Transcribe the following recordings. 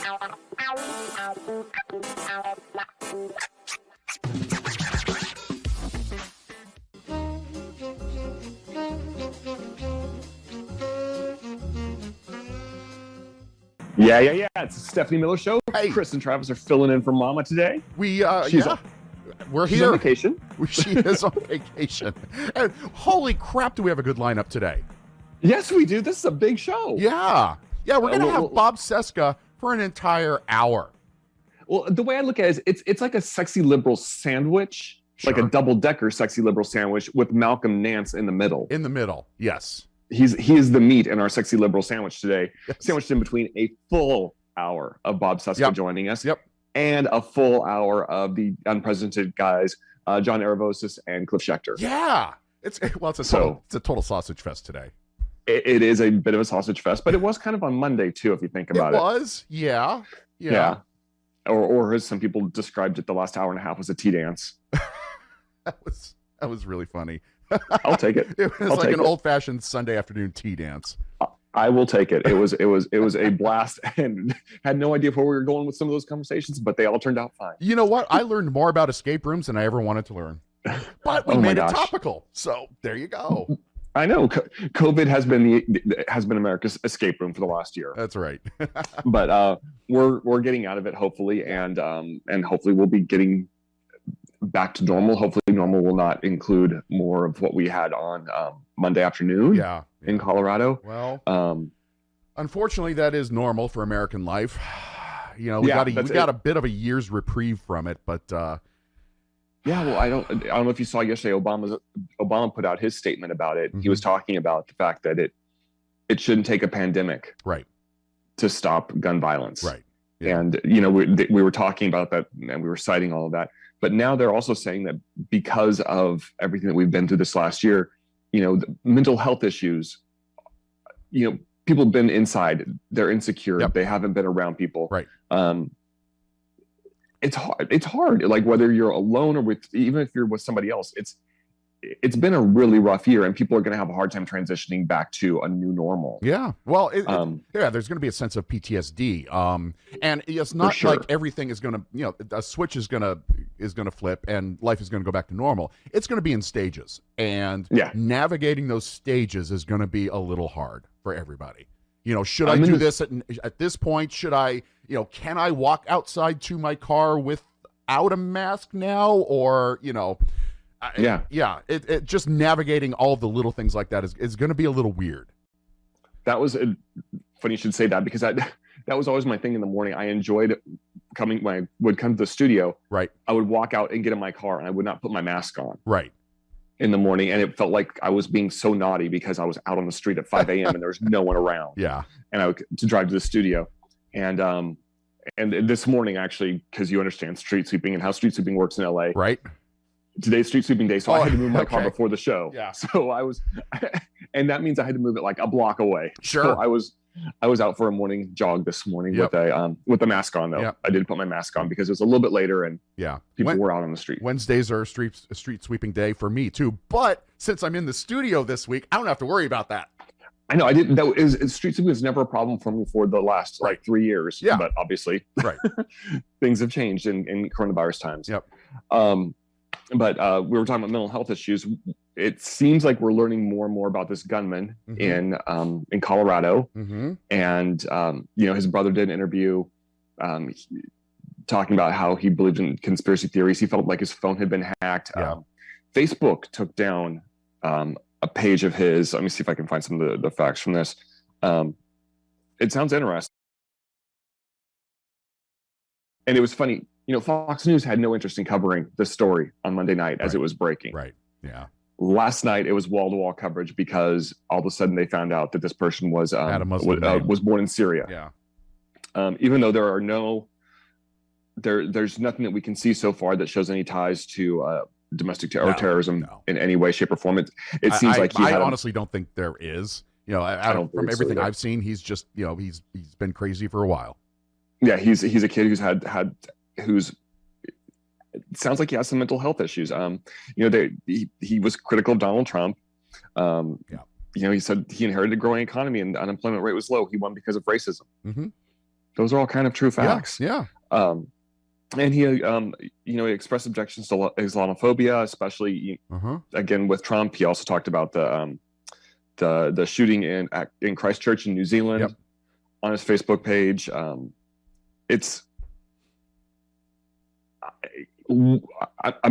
Yeah. It's the Stephanie Miller Show. Hey. Chris and Travis are filling in for Mama today. We're She's here. on vacation. She is on vacation. And holy crap, do we have a good lineup today? Yes, we do. This is a big show. Yeah, we're going to have Bob Cesca for an entire hour. Well, the way I look at it is it's like a sexy liberal sandwich, like a double-decker sexy liberal sandwich with Malcolm Nance in the middle. In the middle, yes. He is the meat in our sexy liberal sandwich today, sandwiched in between a full hour of Bob Cesca joining us and a full hour of the unprecedented guys, John Aravosis and Cliff Schechter. Yeah. It's a total sausage fest today. It is a bit of a sausage fest, but it was kind of on Monday too, if you think about it. It was, yeah. Or as some people described it, the last hour and a half was a tea dance. That was really funny. I'll take it. It was like an old-fashioned Sunday afternoon tea dance. I will take it. It was a blast, and had no idea where we were going with some of those conversations, but they all turned out fine. You know what? I learned more about escape rooms than I ever wanted to learn. But we made it topical, so there you go. I know COVID has been America's escape room for the last year. That's right. But we're getting out of it, hopefully, and hopefully we'll be getting back to normal. Hopefully normal will not include more of what we had on Monday afternoon in Colorado. Well, unfortunately, that is normal for American life. You know, we got a bit of a year's reprieve from it, but well, I don't know if you saw yesterday, Obama put out his statement about it. Mm-hmm. He was talking about the fact that it shouldn't take a pandemic to stop gun violence. Right. Yeah. And, you know, we were talking about that and we were citing all of that. But now they're also saying that because of everything that we've been through this last year, you know, the mental health issues, you know, people have been inside, they're insecure, they haven't been around people. Right. It's hard. Like whether you're alone or even if you're with somebody else, it's been a really rough year, and people are going to have a hard time transitioning back to a new normal. Yeah. Well, there's going to be a sense of PTSD. And it's not like everything is going to, you know, a switch is going to flip and life is going to go back to normal. It's going to be in stages, and navigating those stages is going to be a little hard for everybody. You know, should I do this at this point? Should I, you know, can I walk outside to my car without a mask now? Or, you know, it just navigating all the little things like that is going to be a little weird. That was funny you should say that, because that was always my thing in the morning. I enjoyed when I would come to the studio. Right. I would walk out and get in my car, and I would not put my mask on. Right. In the morning, and it felt like I was being so naughty because I was out on the street at 5 a.m. and there was no one around. Yeah. And to drive to the studio. And this morning, actually, because you understand street sweeping and how street sweeping works in LA. Right. Today's street sweeping day, so I had to move my car before the show. Yeah. So and that means I had to move it like a block away. Sure. So I was out for a morning jog this morning with the mask on though. Yep. I didn't put my mask on because it was a little bit later and people were out on the street. Wednesdays are street sweeping day for me too. But since I'm in the studio this week, I don't have to worry about that. I know I didn't. Street sweeping was never a problem for me for the last like 3 years. Yeah. But obviously, things have changed in coronavirus times. Yep. But we were talking about mental health issues. It seems like we're learning more and more about this gunman in Colorado. Mm-hmm. And, you know, his brother did an interview talking about how he believed in conspiracy theories. He felt like his phone had been hacked. Yeah. Facebook took down a page of his. Let me see if I can find some of the facts from this. It sounds interesting. And it was funny. You know, Fox News had no interest in covering this story on Monday night as it was breaking. Right. Yeah. Last night it was wall-to-wall coverage because all of a sudden they found out that this person was born in Syria. Yeah. Even though there are there's nothing that we can see so far that shows any ties to domestic terrorism in any way, shape, or form. It seems like I honestly don't think there is. You know, from everything I've seen, he's just, you know, he's been crazy for a while. Yeah, he's a kid who's who's it sounds like he has some mental health issues. You know, he was critical of Donald Trump. You know, he said he inherited a growing economy and the unemployment rate was low. He won because of racism. Mm-hmm. Those are all kind of true facts. Yeah. And he, he expressed objections to Islamophobia, especially again with Trump. He also talked about the shooting in Christchurch in New Zealand on his Facebook page. I'm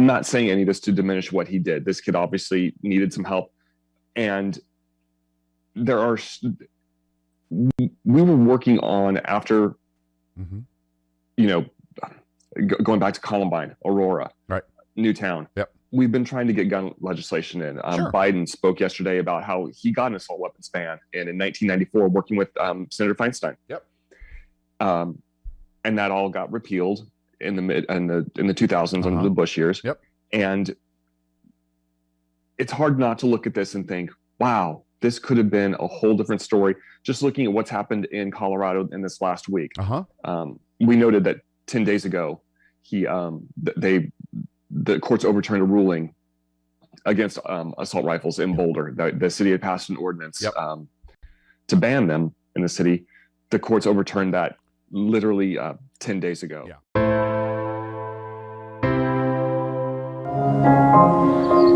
not saying any of this to diminish what he did. This kid obviously needed some help, and we were working on after, going back to Columbine, Aurora, right, Newtown. Yep. We've been trying to get gun legislation in. Sure. Biden spoke yesterday about how he got an assault weapons ban, and in 1994, working with Senator Feinstein. Yep. And that all got repealed in the 2000s under the Bush years. Yep. And it's hard not to look at this and think, wow, this could have been a whole different story. Just looking at what's happened in Colorado in this last week. We noted that 10 days ago, the courts overturned a ruling against assault rifles in Boulder. The city had passed an ordinance to ban them in the city. The courts overturned that literally 10 days ago. Yeah.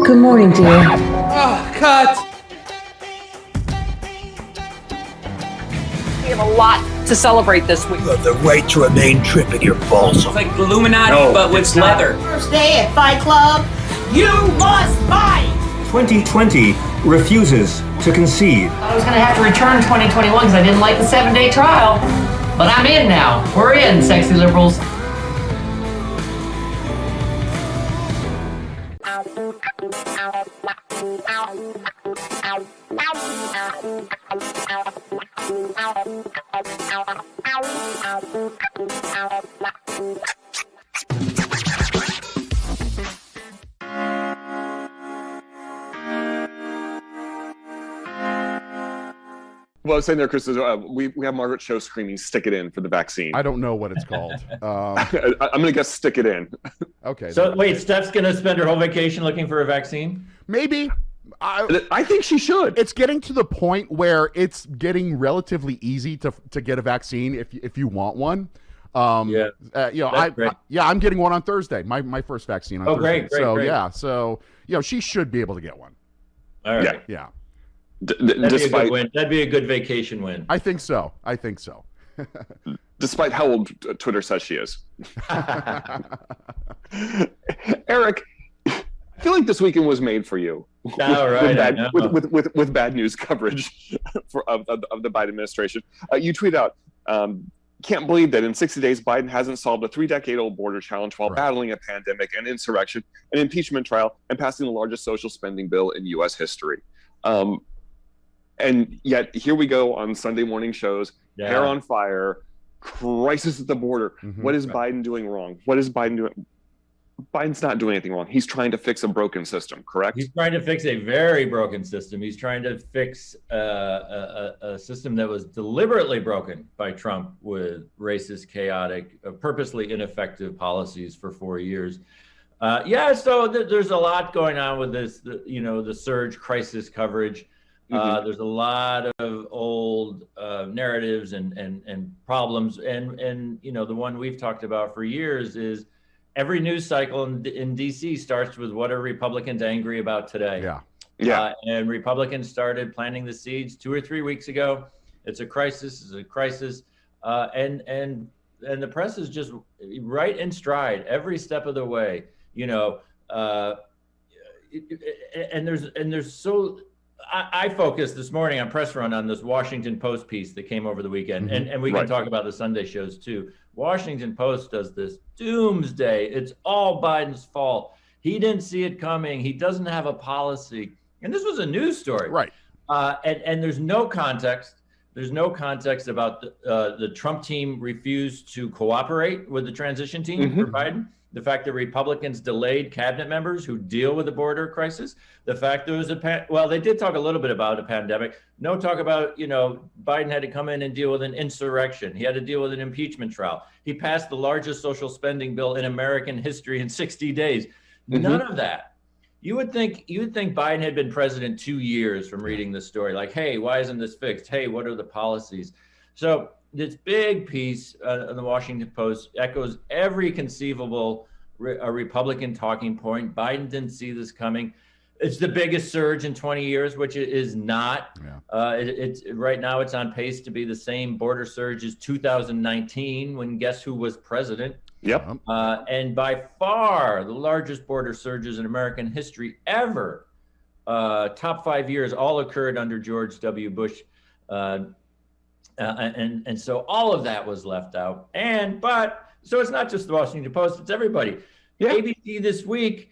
Good morning, dear. Oh, cut! We have a lot to celebrate this week. You have the right to remain tripping your balls. It's like Illuminati, but with leather. First day at Fight Club, you must fight! 2020 refuses to concede. I was going to have to return 2021 because I didn't like the 7-day trial. But I'm in now. We're in, sexy liberals. Well, I was saying there, Chris, we have Margaret Cho screaming, "Stick it in" for the vaccine. I don't know what it's called. I'm going to guess "stick it in." Okay. So wait, Steph's going to spend her whole vacation looking for a vaccine? Maybe. I think she should. It's getting to the point where it's getting relatively easy to get a vaccine if you want one. I'm getting one on Thursday. My first vaccine on Thursday. Great. Yeah, so she should be able to get one. All right. Yeah. That'd be a good vacation win. I think so. Despite how old Twitter says she is. Eric, I feel like this weekend was made for you. With bad news coverage of the Biden administration. You tweet out, can't believe that in 60 days, Biden hasn't solved a 3-decade-old border challenge while battling a pandemic, an insurrection, an impeachment trial, and passing the largest social spending bill in U.S. history. And yet here we go on Sunday morning shows, hair on fire, crisis at the border. What is Biden doing wrong? What is Biden doing? Biden's not doing anything wrong. He's trying to fix a broken system, correct? He's trying to fix a very broken system. He's trying to fix a system that was deliberately broken by Trump with racist, chaotic, purposely ineffective policies for 4 years. So there's a lot going on with this, the surge crisis coverage. There's a lot of old narratives and problems. And the one we've talked about for years is every news cycle in D.C. starts with what are Republicans angry about today? Yeah. And Republicans started planting the seeds 2 or 3 weeks ago. It's a crisis. And the press is just right in stride every step of the way. I focused this morning on Press Run on this Washington Post piece that came over the weekend, and we can talk about the Sunday shows too. Washington Post does this doomsday. It's all Biden's fault. He didn't see it coming. He doesn't have a policy. And this was a news story. Right. And there's no context. There's no context about the Trump team refused to cooperate with the transition team for Biden. The fact that Republicans delayed cabinet members who deal with the border crisis. The fact there was they did talk a little bit about a pandemic. No talk about, Biden had to come in and deal with an insurrection. He had to deal with an impeachment trial. He passed the largest social spending bill in American history in 60 days. None of that. You would think Biden had been president 2 years from reading this story. Like, hey, why isn't this fixed? Hey, what are the policies? So this big piece in the Washington Post echoes every conceivable Republican talking point. Biden didn't see this coming. It's the biggest surge in 20 years, which it is not. Yeah. It's right now it's on pace to be the same border surge as 2019, when guess who was president? Yep. And by far the largest border surges in American history ever. Top 5 years all occurred under George W. Bush. And so all of that was left out. So it's not just the Washington Post, it's everybody. Yeah. ABC This Week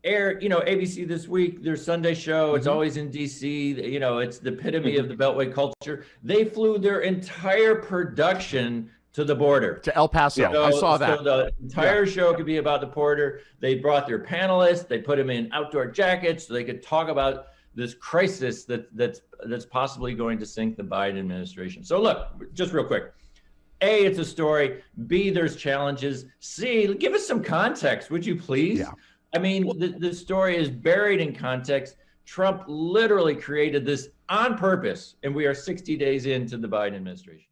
ABC This Week, their Sunday show, it's always in DC, it's the epitome of the Beltway culture. They flew their entire production to the border. To El Paso. I saw that. So the entire show could be about the border. They brought their panelists, they put them in outdoor jackets so they could talk about this crisis that's possibly going to sink the Biden administration. So look, just real quick. A, it's a story. B, there's challenges. C, give us some context, would you please? Yeah. I mean, the story is buried in context. Trump literally created this on purpose, and we are 60 days into the Biden administration.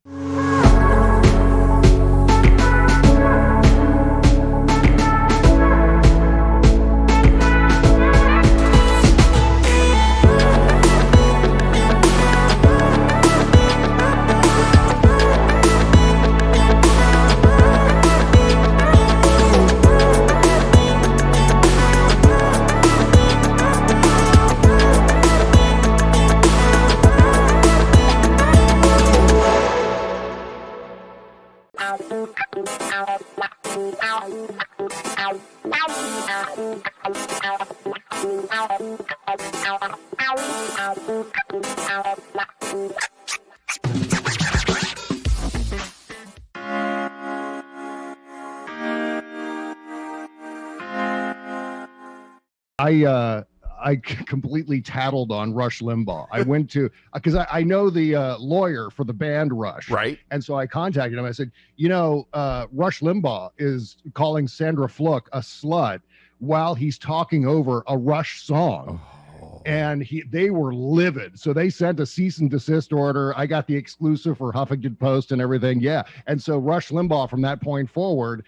I completely tattled on Rush Limbaugh. I went to, because I know the lawyer for the band Rush. Right. And so I contacted him. I said, Rush Limbaugh is calling Sandra Fluke a slut while he's talking over a Rush song. Oh. And they were livid. So they sent a cease and desist order. I got the exclusive for Huffington Post and everything. Yeah. And so Rush Limbaugh from that point forward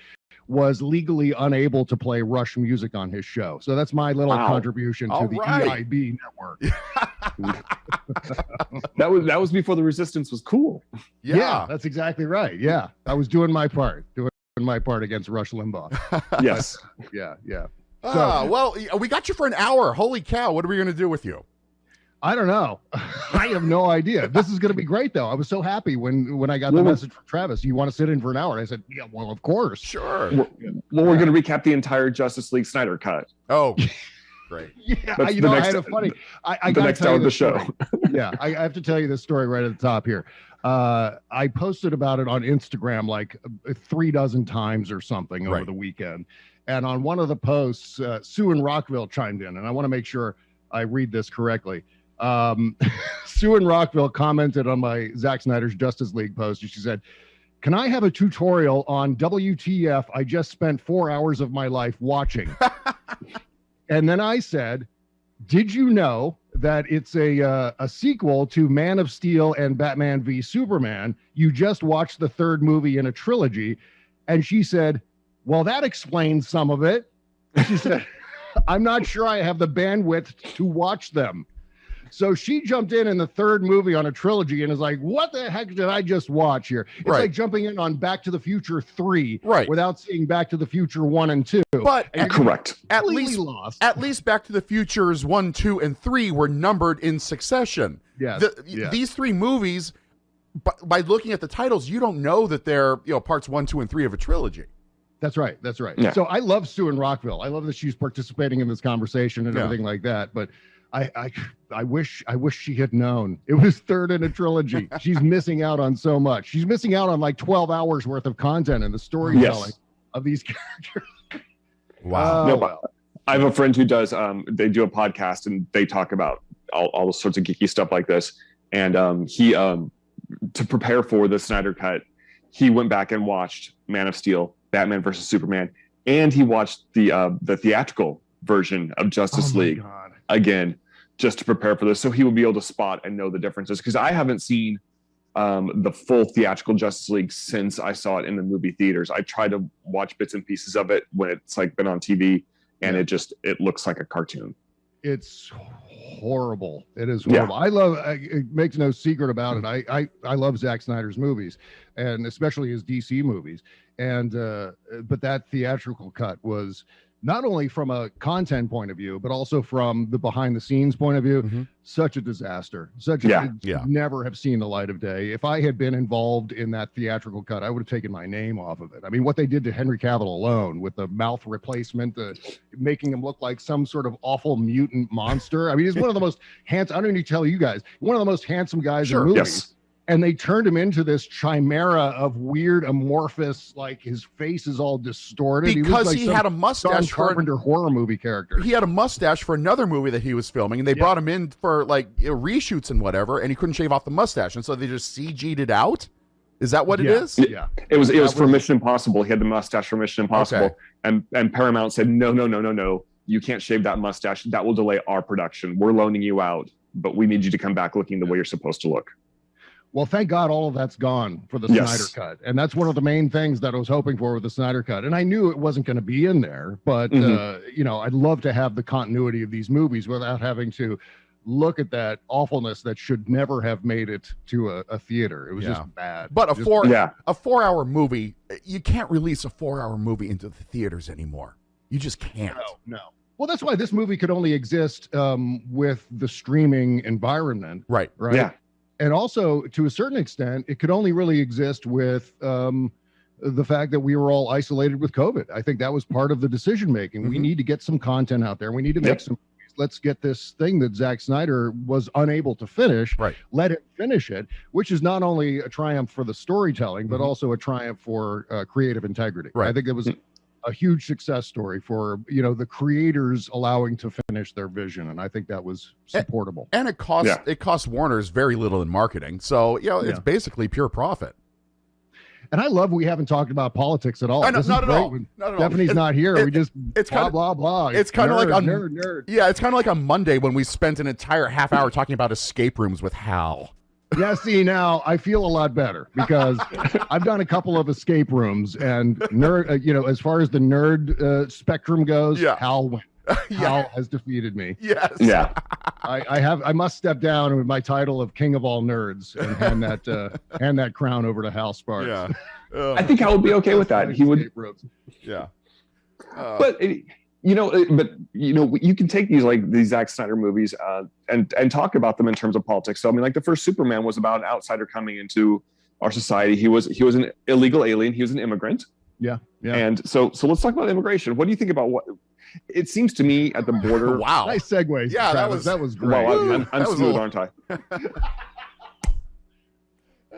was legally unable to play Rush music on his show. So that's my little contribution to the EIB network. that was before the resistance was cool. Yeah, that's exactly right. Yeah, I was doing my part against Rush Limbaugh. Yes. Yeah. Well, we got you for an hour. Holy cow. What are we going to do with you? I don't know. I have no idea. This is going to be great, though. I was so happy when I got the message from Travis. You want to sit in for an hour? I said, yeah, well, of course. Sure. We're going to recap the entire Justice League Snyder Cut. Oh, great. Yeah, I had a funny. I the next hour of the show. Yeah, I have to tell you this story right at the top here. I posted about it on Instagram like 36 times or something over the weekend. And on one of the posts, Sue in Rockville chimed in, and I want to make sure I read this correctly. Sue in Rockville commented on my Zack Snyder's Justice League post, and she said, "Can I have a tutorial on WTF I just spent 4 hours of my life watching?" And then I said, "Did you know that it's a sequel to Man of Steel and Batman v Superman? You just watched the third movie in a trilogy." And she said, "Well, that explains some of it." She said, "I'm not sure I have the bandwidth to watch them." So she jumped in the third movie on a trilogy and is like, what the heck did I just watch here? It's like jumping in on Back to the Future 3 without seeing Back to the Future 1 and 2. But correct. At least Back to the Futures 1, 2, and 3 were numbered in succession. Yes. These three movies, by looking at the titles, you don't know that they're parts 1, 2, and 3 of a trilogy. That's right. Yeah. So I love Sue in Rockville. I love that she's participating in this conversation and everything like that. But I wish she had known it was third in a trilogy. She's missing out on so much. She's missing out on like 12 hours worth of content and the storytelling of these characters. Wow. I have a friend who does, they do a podcast and they talk about all sorts of geeky stuff like this. And he, to prepare for the Snyder Cut, he went back and watched Man of Steel, Batman versus Superman, and he watched the theatrical version of Justice League again, just to prepare for this. So he will be able to spot and know the differences. Because I haven't seen the full theatrical Justice League since I saw it in the movie theaters. I tried to watch bits and pieces of it when it's like been on TV, and it looks like a cartoon. It's horrible. It is horrible. It makes no secret about it. I love Zack Snyder's movies, and especially his DC movies. And but that theatrical cut was, not only from a content point of view, but also from the behind the scenes point of view, such a disaster. Never have seen the light of day. If I had been involved in that theatrical cut, I would have taken my name off of it. I mean, what they did to Henry Cavill alone with the mouth replacement, making him look like some sort of awful mutant monster. I mean, he's one of the most handsome, I don't need to tell you guys, one of the most handsome guys in movies. Yes. And they turned him into this chimera of weird, amorphous, like his face is all distorted. Because he had a mustache for Carpenter horror movie character. He had a mustache for another movie that he was filming, and they brought him in for like reshoots and whatever, and he couldn't shave off the mustache, and so they just CG'd it out. Is that what it is? Yeah. It was for Mission Impossible. He had the mustache for Mission Impossible, and Paramount said no. You can't shave that mustache. That will delay our production. We're loaning you out, but we need you to come back looking the way you're supposed to look. Well, thank God all of that's gone for the Snyder Cut. And that's one of the main things that I was hoping for with the Snyder Cut. And I knew it wasn't going to be in there, but, I'd love to have the continuity of these movies without having to look at that awfulness that should never have made it to a theater. It was just bad. But a 4-hour movie, you can't release a 4-hour movie into the theaters anymore. You just can't. No. Well, that's why this movie could only exist with the streaming environment. Right. Yeah. And also, to a certain extent, it could only really exist with the fact that we were all isolated with COVID. I think that was part of the decision making. We need to get some content out there. We need to make some. Let's get this thing that Zack Snyder was unable to finish. Right. Let him finish it, which is not only a triumph for the storytelling, but also a triumph for creative integrity. Right. I think it was a huge success story for the creators allowing to finish their vision, and I think that was supportable. And it cost Warner's very little in marketing, so it's basically pure profit. And I love we haven't talked about politics at all. Not at all. Stephanie's not here. It's blah blah blah. It's kind of like nerd. Yeah, it's kind of like on Monday when we spent an entire half hour talking about escape rooms with Hal. Yeah, see, now I feel a lot better because I've done a couple of escape rooms, and as far as the nerd spectrum goes, Hal went. Hal has defeated me. Yes. Yeah. I must step down with my title of King of All Nerds and hand that crown over to Hal Sparks. Yeah. I think Hal would be okay with that. He would. Yeah. But you can take these Zack Snyder movies and talk about them in terms of politics. So I mean, like the first Superman was about an outsider coming into our society. He was an illegal alien. He was an immigrant. Yeah. And so let's talk about immigration. What do you think about what? It seems to me at the border. Wow. Nice segue. Yeah, Travis. That was great. Well, I'm smooth, aren't I?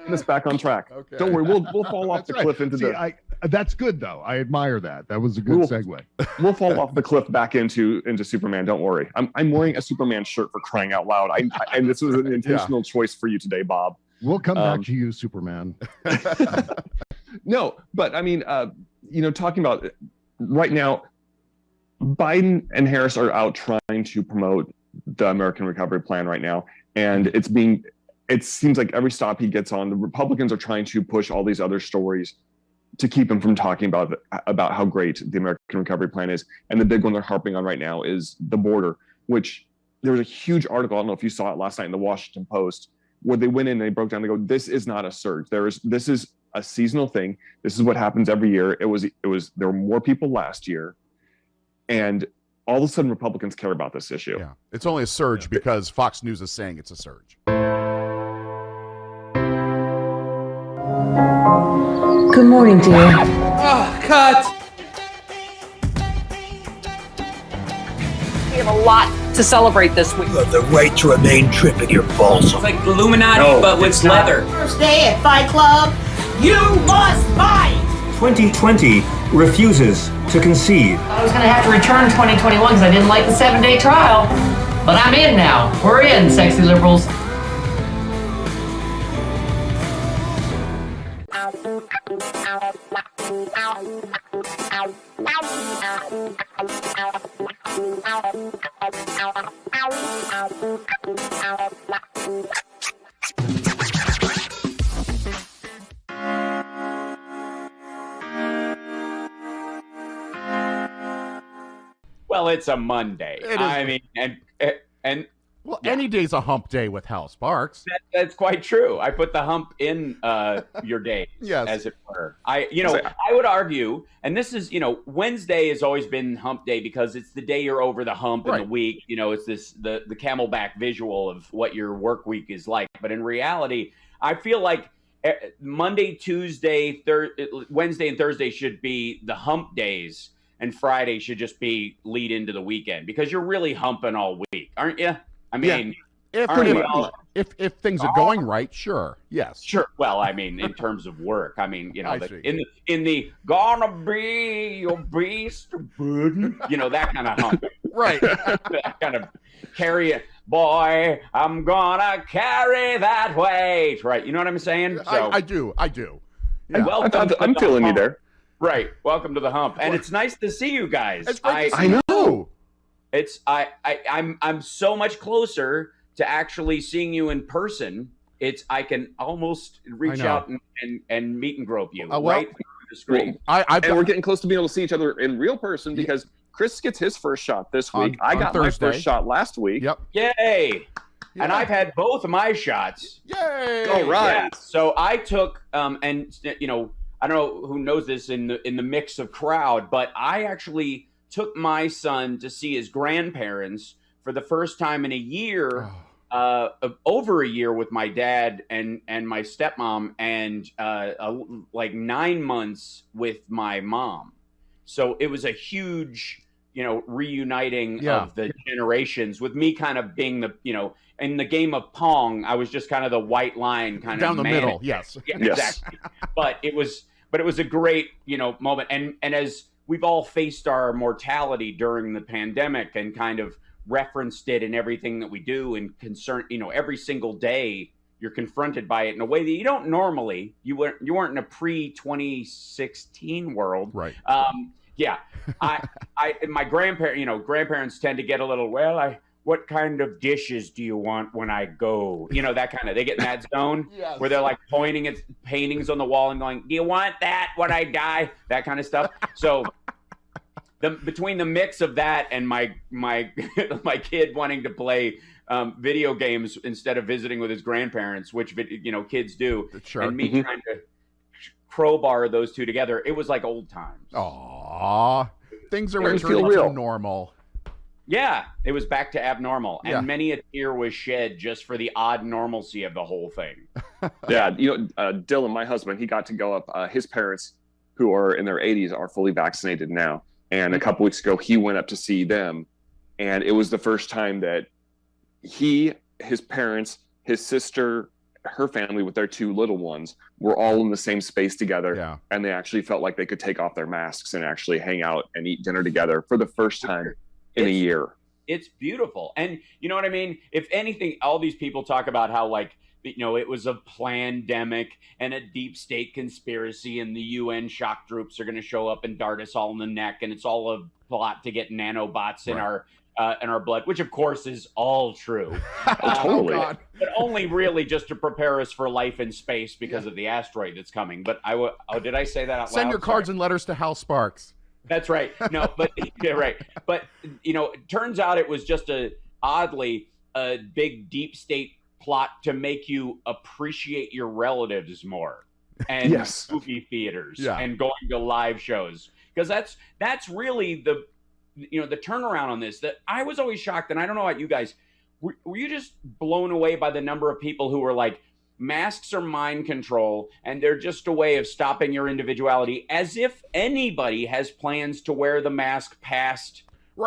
This back on track. Okay. Don't worry, we'll fall off the cliff into that's good though. I admire that. That was a good segue. We'll fall off the cliff back into Superman. Don't worry. I'm wearing a Superman shirt for crying out loud. And this was an intentional choice for you today, Bob. We'll come back to you, Superman. No, but I mean, talking about right now, Biden and Harris are out trying to promote the American Recovery Plan right now, and it seems like every stop he gets on, the Republicans are trying to push all these other stories to keep him from talking about how great the American Recovery Plan is. And the big one they're harping on right now is the border, which there was a huge article, I don't know if you saw it last night in the Washington Post, where they went in and they broke down, they go, this is not a surge. This is a seasonal thing. This is what happens every year. There were more people last year. And all of a sudden, Republicans care about this issue. Yeah, it's only a surge because Fox News is saying it's a surge. Good morning, dear. Oh, cut! We have a lot to celebrate this week. You have the right to remain tripping your balls. It's like Illuminati, but with leather. First day at Fight Club, you must fight! 2020 refuses to concede. I was going to have to return 2021 because I didn't like the 7-day trial. But I'm in now. We're in, sexy liberals. Well, it's a Monday. I mean, and well, any day's a hump day with Hal Sparks. That's quite true. I put the hump in your days, yes, as it were. I would argue, and this is, Wednesday has always been hump day because it's the day you're over the hump in the week. It's the camelback visual of what your work week is like. But in reality, I feel like Monday, Tuesday, Wednesday, and Thursday should be the hump days, and Friday should just be lead into the weekend because you're really humping all week, aren't you? I mean, if things are going right, sure, yes, sure. Well, I mean, in terms of work, I mean, in the gonna be your beast burden, that kind of hump, right? That kind of carry it, boy. I'm gonna carry that weight, right? You know what I'm saying? So, I do. Yeah. I'm feeling you there. Right. Welcome to the hump, and it's nice to see you guys. It's great to see I know. I'm so much closer to actually seeing you in person. I can almost reach out and meet and grope you right through the screen. And we're getting close to being able to see each other in real person because Chris gets his first shot this week. I got my first shot last week. Yep. Yay! Yeah. And I've had both of my shots. Yay! All right. Yeah. So I took I don't know who knows this in the mix of crowd, but I actually took my son to see his grandparents for the first time in a year, over a year with my dad and my stepmom, and like 9 months with my mom. So it was a huge, reuniting of the generations, with me kind of being the, in the game of Pong, I was just kind of the white line kind down of the middle. Yes. Yeah, exactly. But it was a great, moment. And as we've all faced our mortality during the pandemic and kind of referenced it in everything that we do, and concern, every single day you're confronted by it in a way that you don't normally. You weren't in a pre-2016 world, right? Yeah, my grandparents tend to get a little, what kind of dishes do you want when I go? That kind of, they get in that zone yes. where they're like pointing at paintings on the wall and going, do you want that when I die? That kind of stuff. So between the mix of that and my kid wanting to play video games instead of visiting with his grandparents, which, kids do, sure. and me trying to crowbar those two together, it was like old times. Aww. Things are returning to normal. Yeah, it was back to abnormal, and many a tear was shed just for the odd normalcy of the whole thing. Yeah, Dylan, my husband, he got to go up. His parents, who are in their 80s, are fully vaccinated now. And a couple weeks ago, he went up to see them, and it was the first time that his parents, his sister, her family with their two little ones were all in the same space together, and they actually felt like they could take off their masks and actually hang out and eat dinner together for the first time in a year. It's beautiful. And you know what I mean? If anything, all these people talk about how, like, it was a plandemic and a deep state conspiracy, and the UN shock troops are going to show up and dart us all in the neck, and it's all a plot to get nanobots in our blood, which of course is all true. Totally. But only really just to prepare us for life in space because of the asteroid that's coming. But did I say that out loud? Send your cards and letters to Hal Sparks. That's right. No, but right. But it turns out it was just a big deep state plot to make you appreciate your relatives more, and movie theaters and going to live shows, because that's really the turnaround on this. That I was always shocked, and I don't know about you guys. Were you just blown away by the number of people who were like, masks are mind control and they're just a way of stopping your individuality, as if anybody has plans to wear the mask past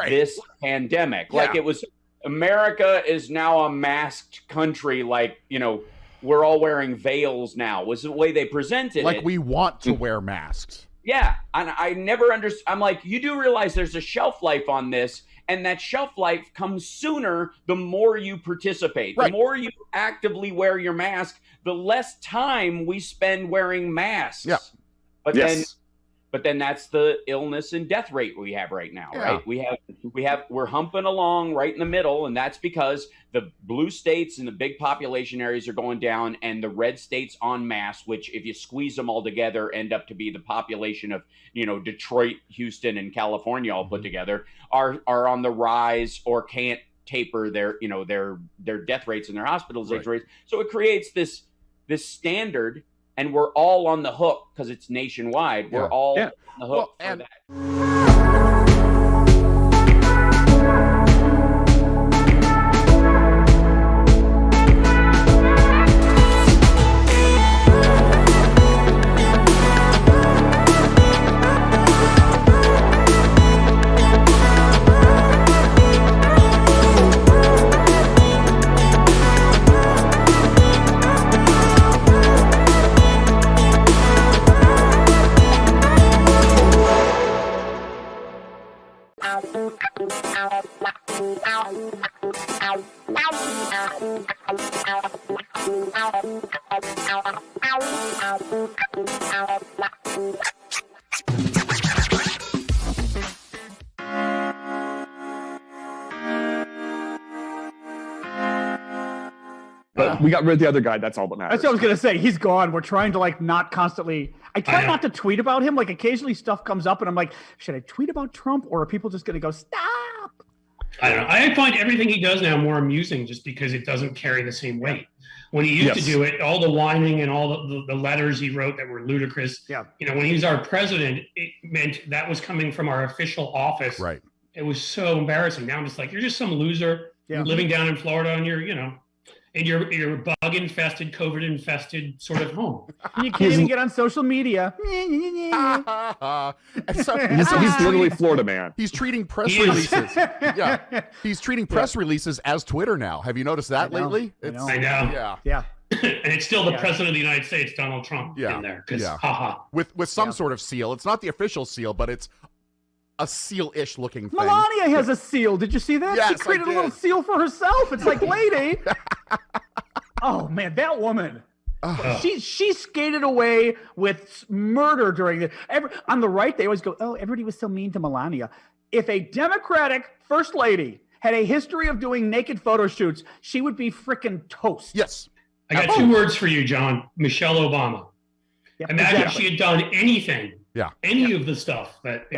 this pandemic? Like it was, America is now a masked country, like, we're all wearing veils now, was the way they presented it. Like we want to wear masks. Yeah, and I never understood. I'm like, you do realize there's a shelf life on this, and that shelf life comes sooner the more you participate. The more you actively wear your mask, the less time we spend wearing masks. Yeah. But then But then that's the illness and death rate we have right now, right? We're humping along right in the middle, and that's because the blue states and the big population areas are going down, and the red states en masse, which if you squeeze them all together, end up to be the population of, Detroit, Houston, and California all put together, are on the rise or can't taper their death rates and their hospitalization rates. So it creates this standard. And we're all on the hook because it's nationwide. We're all on the hook for that. But we got rid of the other guy. That's all that matters. That's what I was going to say. He's gone. We're trying to not constantly. I try not to tweet about him. Occasionally stuff comes up and I'm like, should I tweet about Trump or are people just going to go, stop? I don't know. I find everything he does now more amusing just because it doesn't carry the same weight. When he used to do it, all the whining and all the letters he wrote that were ludicrous. Yeah. When he was our president, it meant that was coming from our official office. Right. It was so embarrassing. Now I'm just like, you're just some loser living down in Florida on your, in your bug-infested, COVID-infested sort of home. You can't even get on social media. So, he's literally Florida man. He's treating press releases. He's treating press releases as Twitter now. Have you noticed that lately? I know. Yeah. And it's still the president of the United States, Donald Trump, in there. With some sort of seal. It's not the official seal, but it's a seal-ish looking thing. Melania has a seal. Did you see that? Yes, she created a little seal for herself. It's like, lady. Oh man, that woman. She skated away with murder during on the right. They always go, oh, everybody was so mean to Melania. If a Democratic first lady had a history of doing naked photo shoots, she would be freaking toast. Yes. I got two words for you, John. Michelle Obama. Yep, Imagine if she had done anything. Yeah. Any of the stuff that,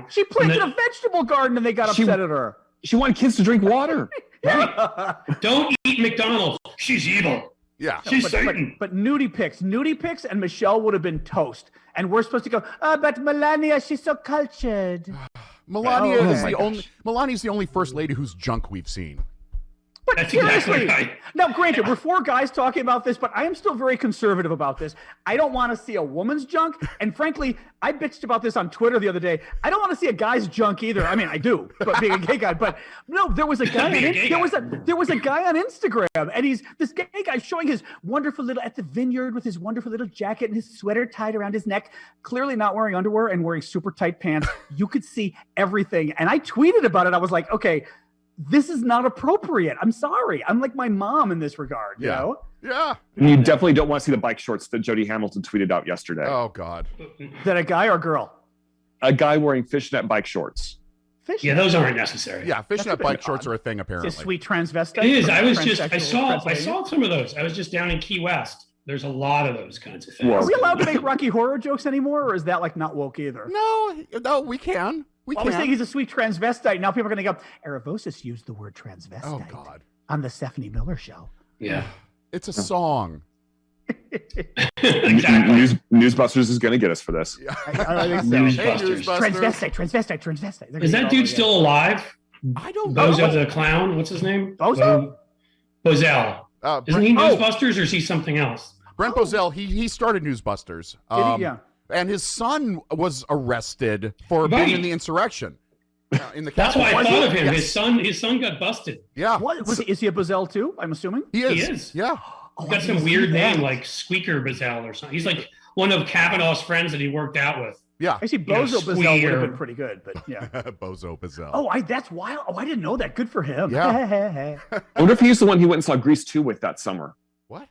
She planted a vegetable garden and they got upset at her. She wanted kids to drink water. Right. Don't eat McDonald's. She's evil. Yeah. She's Satan. But nudie pics, and Michelle would have been toast. And we're supposed to go, but Melania, she's so cultured. Melania's the only first lady whose junk we've seen. But That's seriously, exactly right. Now, granted, we're four guys talking about this, but I am still very conservative about this. I don't want to see a woman's junk, and frankly, I bitched about this on Twitter the other day. I don't want to see a guy's junk either. I mean, I do, but being a gay guy. But no, there was a guy. There was a guy on Instagram, and this gay guy showing his wonderful little at the vineyard with his wonderful little jacket and his sweater tied around his neck, clearly not wearing underwear and wearing super tight pants. You could see everything, and I tweeted about it. I was like, okay. This is not appropriate. I'm sorry. I'm like my mom in this regard, you know? Yeah. And you definitely don't want to see the bike shorts that Jody Hamilton tweeted out yesterday. Oh, God. Is that a guy or a girl? A guy wearing fishnet bike shorts. Yeah, those aren't necessary. Yeah, fishnet bike shorts are a thing, apparently. It's a sweet transvestite. It is. I saw some of those. I was just down in Key West. There's a lot of those kinds of things. Are we allowed to make Rocky Horror jokes anymore, or is that not woke either? No, we can. I was saying he's a sweet transvestite. Now people are going to go, Aravosis used the word transvestite on the Stephanie Miller show. Yeah. It's a song. Exactly. Newsbusters is going to get us for this. Yeah. I think so. Transvestite. Is that dude still alive? I don't know. Bozo the clown? What's his name? Bozo? Bozell. Isn't he Newsbusters or is he something else? Brent Bozell, he started Newsbusters. Did he? Yeah. And his son was arrested for being in the insurrection. In the That's why I thought of him. Yes. His son got busted. Yeah. Is he a Bozell too? I'm assuming he is. He is. Yeah. He's got some weird name like Squeaker Bozell or something. He's like one of Kavanaugh's friends that he worked out with. Yeah. Actually, Bozo Bozell would have been pretty good, but yeah. Bozo Bozell. Oh, that's wild. Oh, I didn't know that. Good for him. Yeah. I wonder if he's the one he went and saw Grease 2 with that summer. What?